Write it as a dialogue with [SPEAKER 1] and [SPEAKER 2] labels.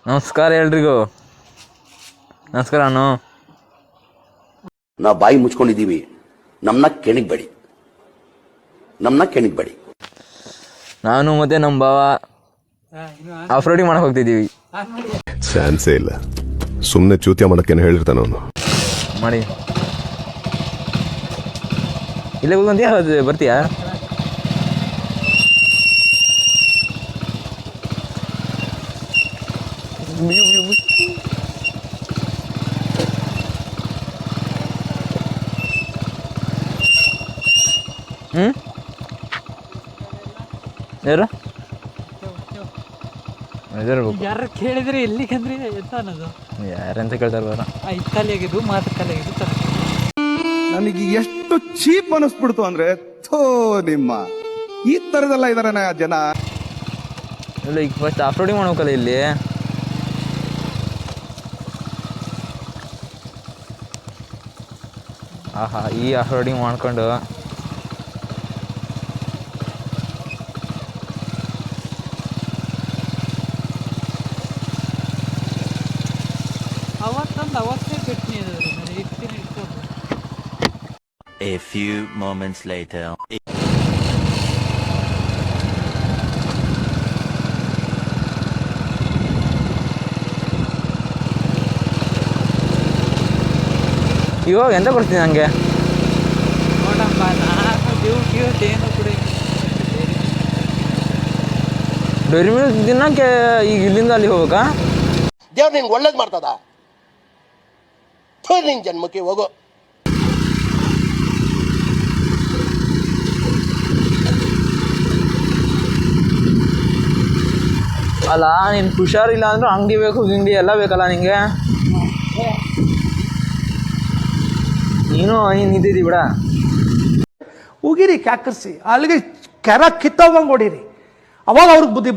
[SPEAKER 1] ನಮಸ್ಕಾರ ಎಲ್ರಿಗೂ. ನಮಸ್ಕಾರ.
[SPEAKER 2] ನಾವು ಬಾಯಿ ಮುಚ್ಕೊಂಡಿದ್ದೀವಿ, ನಮ್ಮನ್ನ ಕೆಣಿಗ್ಬೇಡಿ. ನಾನು
[SPEAKER 1] ಮತ್ತೆ ನಮ್ಮ ಭಾವ ಆಫ್ ರೋಡಿಂಗ್ ಮಾಡಕ್ ಹೋಗ್ತಿದ್ದೀವಿ.
[SPEAKER 3] ಚಾನ್ಸೇ ಇಲ್ಲ, ಸುಮ್ಮನೆ ಚೂತ್ಯ ಮಾಡಕ್ಕೇನು ಹೇಳಿರ್ತಾನ ಅವನು.
[SPEAKER 1] ಮಾಡಿ ಇಲ್ಲೇ ಕೂತ್ಕೊಂತೀಯಾ ಬರ್ತೀಯಾ? ಯಾರು
[SPEAKER 4] ಯಾರು ಕೇಳಿದ್ರೆ ಎಲ್ಲಿಗಂದ್ರೆ ಎಂತ ಅನ್ನೋದು,
[SPEAKER 1] ಯಾರಂತ ಕೇಳ್ತಾರೆ ಬರ
[SPEAKER 4] ಇತ್ತಲಿಯಾಗಿದ್ದು ಮಾತಕ್ಕಲ್ಲಿಯಾಗಿದ್ದು
[SPEAKER 5] ನನಗೆ ಎಷ್ಟು ಚೀಪ್ ಅನಿಸ್ಬಿಡ್ತು ಅಂದ್ರೆ, ಥೋ ನಿಮ್ಮ ಈ ತರದೆಲ್ಲ ಇದಾರೆ ಜನ.
[SPEAKER 1] ಇಲ್ಲ, ಈಗ ಫಸ್ಟ್ ಆಫ್ ರೋಡಿಂಗ್ ಮಾಡ್ಬೇಕಲ್ಲ ಇಲ್ಲಿ. ಆಹಾ, ಈ ಆಫ್ ರೋಡಿಂಗ್ ಮಾಡ್ಕೊಂಡು
[SPEAKER 4] ಅವತ್ತೇ ಬಿಟ್ಟು ಇರ್ತೀನಿ ಇಟ್ಕೊಂಡು.
[SPEAKER 6] A few moments later.
[SPEAKER 1] ಇವಾಗ ಎಂತ ಕೊಡ್ತೀನಿ ನನಗೆ?
[SPEAKER 4] ನೋಡಮ್ಮ, ನಾನು ಡ್ಯೂಟಿ ಏನು ಕೂಡ
[SPEAKER 1] ಡೈರಿ ಮಿಲ್ಕ್ ದಿನಕ್ಕೆ ಈಗ ಇಲ್ಲಿಂದ ಅಲ್ಲಿ ಹೋಗ್ಬೇಕಾ?
[SPEAKER 2] ದೇವ್ರು ನಿನ್ಗೆ ಒಳ್ಳೇದು ಮಾಡ್ತದ, ನಿನ್ ಜನ್ಮಕ್ಕೆ ಹೋಗೋ.
[SPEAKER 1] ಅಲ್ಲ, ನೀನು ಹುಷಾರಿಲ್ಲ ಅಂದ್ರೂ ಅಂಗಡಿ ಬೇಕು, ಗಿಂಡಿ ಎಲ್ಲ ಬೇಕಲ್ಲ ನಿಂಗೆ. ನೀನು ನಿಂತಿದ್ದಿ ಬಿಡ.
[SPEAKER 7] ಉಗಿರಿ ಕ್ಯಾಕರ್ಸಿ, ಅಲ್ಲಿಗೆ ಕೆರ ಕಿತ್ತೋಗಂಗೆ ಹೊಡೀರಿ, ಅವಾಗ ಅವ್ರಿಗೆ ಬುದ್ಧಿ ಬರ್ತದೆ.